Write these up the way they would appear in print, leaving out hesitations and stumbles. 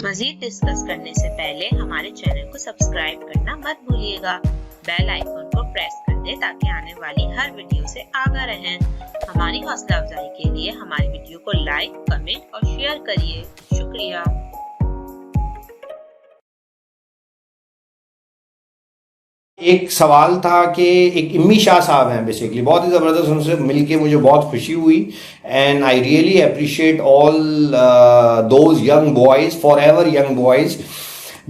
मजीद discuss करने से पहले हमारे चैनल को सब्सक्राइब करना मत भूलिएगा। बेल आइकन को प्रेस कर दें ताकि आने वाली हर वीडियो से आगाह रहें। हमारी हौसला अफजाई के लिए हमारी वीडियो को लाइक, कमेंट और शेयर करिए। शुक्रिया। एक सवाल था कि एक इम्मी शाह साहब हैं, बेसिकली बहुत ही ज़बरदस्त, उनसे मिलके मुझे बहुत खुशी हुई and I really appreciate all those young boys, for ever young boys,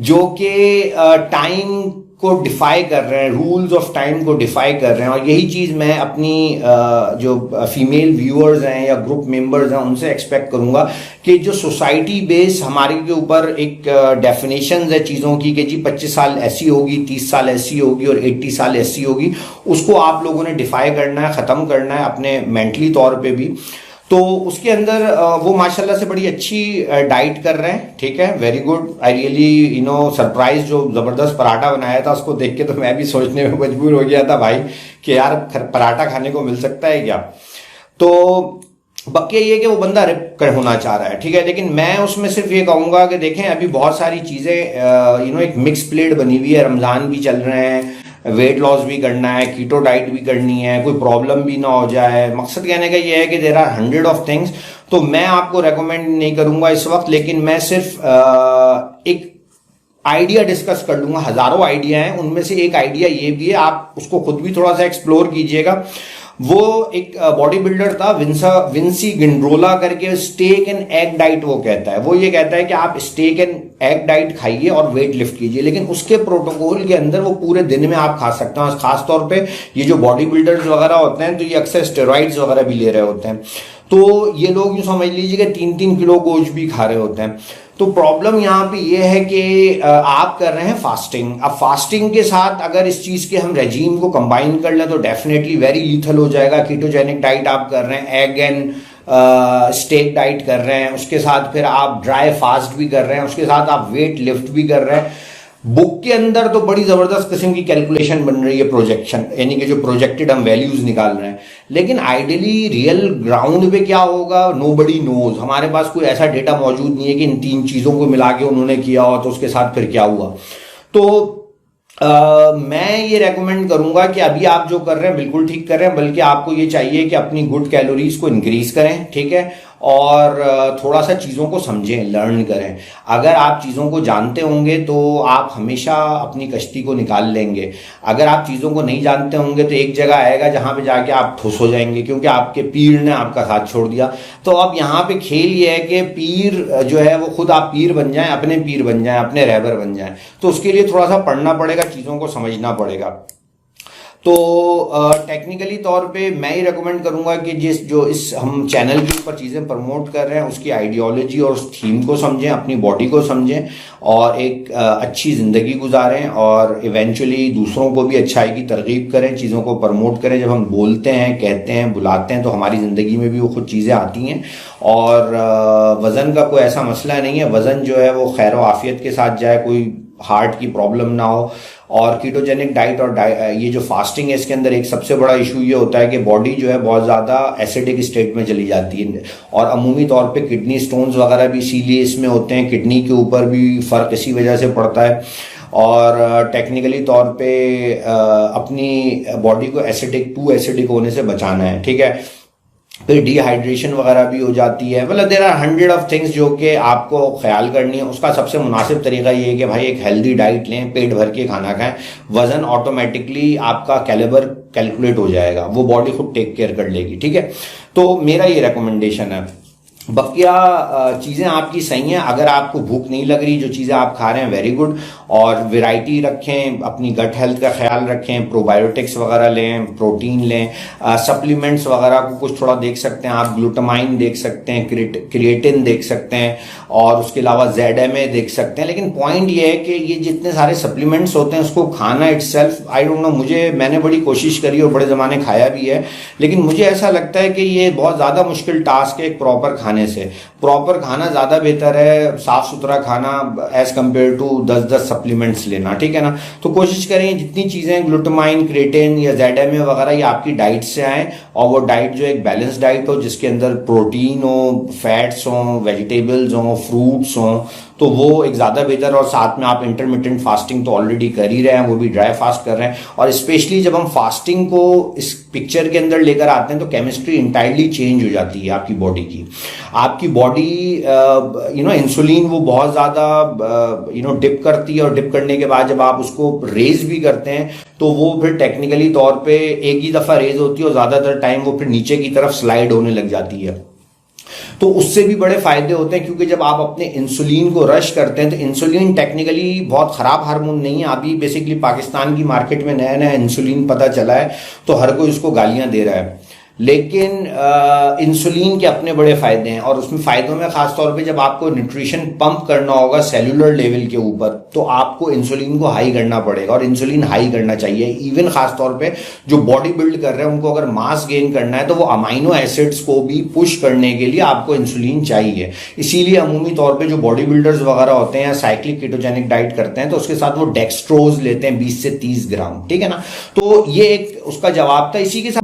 जो कि टाइम को डिफाई कर रहे हैं, रूल्स ऑफ टाइम को डिफाई कर रहे हैं। और यही चीज़ मैं अपनी जो फीमेल व्यूअर्स हैं या ग्रुप मेंबर्स हैं उनसे एक्सपेक्ट करूंगा कि जो सोसाइटी बेस हमारे के ऊपर एक डेफिनेशंस है चीज़ों की कि जी 25 साल ऐसी होगी, 30 साल ऐसी होगी और 80 साल ऐसी होगी, उसको आप लोगों ने डिफाई करना है, ख़त्म करना है अपने मेंटली तौर पे भी। तो उसके अंदर वो माशाल्लाह से बड़ी अच्छी डाइट कर रहे हैं, ठीक है, very good. I really surprise, जो ज़बरदस्त पराठा बनाया था उसको देख के तो मैं भी सोचने में मजबूर हो गया था भाई कि यार पराठा खाने को मिल सकता है क्या। तो बक्या ये कि वो बंदा रिप होना चाह रहा है, ठीक है, लेकिन मैं उसमें सिर्फ ये कहूँगा कि देखें अभी बहुत सारी चीज़ें एक मिक्स प्लेट बनी हुई है, रमज़ान भी चल रहे हैं, वेट लॉस भी करना है, कीटो डाइट भी करनी है, कोई प्रॉब्लम भी ना हो जाए। मकसद कहने का ये है कि देयर आर 100 ऑफ थिंग्स। तो मैं आपको रेकमेंड नहीं करूंगा इस वक्त, लेकिन मैं सिर्फ एक आइडिया डिस्कस कर लूंगा। हजारों आइडिया हैं, उनमें से एक आइडिया ये भी है, आप उसको खुद भी थोड़ा सा एक्सप्लोर कीजिएगा। वो एक बॉडी बिल्डर था विंसी गिंड्रोला करके, स्टेक एंड एग डाइट वो कहता है। वो ये कहता है कि आप स्टेक एंड एग डाइट खाइए और वेट लिफ्ट कीजिए, लेकिन उसके प्रोटोकॉल के अंदर वो पूरे दिन में आप खा सकते हैं। खास तौर पे ये जो बॉडी बिल्डर्स वगैरह होते हैं तो ये अक्सर स्टेरॉइड्स वगैरह भी ले रहे होते हैं। तो ये लोग यूँ समझ लीजिए कि 3-3 किलो गोश्त भी खा रहे होते हैं। तो प्रॉब्लम यहाँ पे ये है कि आप कर रहे हैं फास्टिंग। अब फास्टिंग के साथ अगर इस चीज़ के हम रेजीम को कंबाइन कर लें तो डेफिनेटली वेरी लीथल हो जाएगा। कीटोजेनिक डाइट आप कर रहे हैं, एग एंड स्टेक डाइट कर रहे हैं, उसके साथ फिर आप ड्राई फास्ट भी कर रहे हैं, उसके साथ आप वेट लिफ्ट भी कर रहे हैं। बुक के अंदर तो बड़ी जबरदस्त किस्म की कैलकुलेशन बन रही है, प्रोजेक्शन, यानी कि जो प्रोजेक्टेड हम वैल्यूज निकाल रहे हैं। लेकिन आइडियली रियल ग्राउंड पे क्या होगा, नोबडी नोज। हमारे पास कोई ऐसा डेटा मौजूद नहीं है कि इन 3 चीजों को मिला के उन्होंने किया हो तो उसके साथ फिर क्या हुआ। तो मैं ये रेकमेंड करूंगा कि अभी आप जो कर रहे हैं बिल्कुल ठीक कर रहे हैं, बल्कि आपको ये चाहिए कि अपनी गुड कैलोरीज को इंक्रीज करें, ठीक है, और थोड़ा सा चीज़ों को समझें, लर्न करें। अगर आप चीज़ों को जानते होंगे तो आप हमेशा अपनी कश्ती को निकाल लेंगे। अगर आप चीज़ों को नहीं जानते होंगे तो एक जगह आएगा जहाँ पे जाके आप ठुस हो जाएंगे, क्योंकि आपके पीर ने आपका साथ छोड़ दिया। तो अब यहाँ पे खेल ये है कि पीर जो है वो खुद आप पीर बन जाएं, अपने पीर बन जाएं, अपने रहबर बन जाएं। तो उसके लिए थोड़ा सा पढ़ना पड़ेगा, चीज़ों को समझना पड़ेगा। तो टेक्निकली तौर पे मैं ही रेकमेंड करूंगा कि जो इस हम चैनल के ऊपर चीज़ें प्रमोट कर रहे हैं उसकी आइडियोलॉजी और उस थीम को समझें, अपनी बॉडी को समझें और एक अच्छी ज़िंदगी गुजारें और इवेंचुअली दूसरों को भी अच्छाई की तरगीब करें, चीज़ों को प्रमोट करें। जब हम बोलते हैं, कहते हैं, बुलाते हैं तो हमारी ज़िंदगी में भी वो खुद चीज़ें आती हैं। और वज़न का कोई ऐसा मसला नहीं है, वज़न जो है वो खैर व आफियत के साथ जाए, कोई हार्ट की प्रॉब्लम ना हो। और कीटोजेनिक डाइट और ये जो फास्टिंग है इसके अंदर एक सबसे बड़ा इशू ये होता है कि बॉडी जो है बहुत ज़्यादा एसिडिक स्टेट में चली जाती है और अमूमी तौर पे किडनी स्टोन्स वगैरह भी इसीलिए इसमें होते हैं। किडनी के ऊपर भी फ़र्क इसी वजह से पड़ता है। और टेक्निकली तौर पे अपनी बॉडी को एसिडिक होने से बचाना है, ठीक है। फिर डिहाइड्रेशन वगैरह भी हो जाती है। मतलब देयर आर 100 ऑफ थिंग्स जो कि आपको ख्याल करनी है। उसका सबसे मुनासिब तरीका ये है कि भाई एक हेल्दी डाइट लें, पेट भर के खाना खाएं, वज़न ऑटोमेटिकली आपका कैलिबर कैलकुलेट हो जाएगा, वो बॉडी खुद टेक केयर कर लेगी, ठीक है। तो मेरा ये रिकमेंडेशन है। बकिया चीज़ें आपकी सही हैं। अगर आपको भूख नहीं लग रही, जो चीज़ें आप खा रहे हैं वेरी गुड, और वैरायटी रखें, अपनी गट हेल्थ का ख्याल रखें, प्रोबायोटिक्स वगैरह लें, प्रोटीन लें, सप्लीमेंट्स वगैरह को कुछ थोड़ा देख सकते हैं आप, ग्लूटामाइन देख सकते हैं, क्रिएटिन देख सकते हैं, और उसके अलावा ZMA देख सकते हैं। लेकिन पॉइंट ये है कि ये जितने सारे सप्लीमेंट्स होते हैं उसको खाना इटसेल्फ, आई डोंट नो, मैंने बड़ी कोशिश करी और बड़े ज़माने खाया भी है, लेकिन मुझे ऐसा लगता है कि ये बहुत ज़्यादा मुश्किल टास्क है। एक प्रॉपर खाने से, प्रॉपर खाना ज़्यादा बेहतर है, साफ़ सुथरा खाना एज कम्पेयर टू 10-10 सप्लीमेंट्स लेना, ठीक है ना। तो कोशिश करें जितनी चीज़ें ग्लूटामाइन, क्रिएटिन या ZMA वगैरह ये आपकी डाइट से आएँ, और वो डाइट जो एक बैलेंस डाइट हो जिसके अंदर प्रोटीन हो, फैट्स हों, वेजिटेबल्स हों, फ्रूट्स हों, तो वो एक ज़्यादा बेहतर, और साथ में आप इंटरमिटेंट फास्टिंग तो ऑलरेडी कर ही रहे हैं, वो भी ड्राई फास्ट कर रहे हैं। और स्पेशली जब हम फास्टिंग को इस पिक्चर के अंदर लेकर आते हैं तो केमिस्ट्री इंटायरली चेंज हो जाती है आपकी बॉडी की। आपकी बॉडी इंसुलिन वो बहुत ज़्यादा डिप करती है, और डिप करने के बाद जब आप उसको रेज भी करते हैं तो वो फिर टेक्निकली तौर पे एक ही दफ़ा रेज होती है और ज़्यादातर टाइम वो फिर नीचे की तरफ स्लाइड होने लग जाती है। तो उससे भी बड़े फायदे होते हैं, क्योंकि जब आप अपने इंसुलिन को रश करते हैं तो इंसुलिन टेक्निकली बहुत खराब हार्मोन नहीं है। अभी बेसिकली पाकिस्तान की मार्केट में नया नया इंसुलिन पता चला है तो हर कोई उसको गालियां दे रहा है, लेकिन इंसुलिन के अपने बड़े फायदे हैं। और उसमें फायदों में खास तौर पे जब आपको न्यूट्रिशन पंप करना होगा सेलुलर लेवल के ऊपर तो आपको इंसुलिन को हाई करना पड़ेगा, और इंसुलिन हाई करना चाहिए। इवन खास तौर पे जो बॉडी बिल्ड कर रहे हैं उनको अगर मास गेन करना है तो वो अमाइनो एसिड्स को भी पुश करने के लिए आपको इंसुलिन चाहिए। इसीलिए अमूमी तौर पर जो बॉडी बिल्डर्स वगैरह होते हैं साइक्लिक कीटोजेनिक डाइट करते हैं तो उसके साथ वो डेक्स्ट्रोज लेते हैं 20 से 30 ग्राम, ठीक है ना। तो ये एक उसका जवाब था। इसी के साथ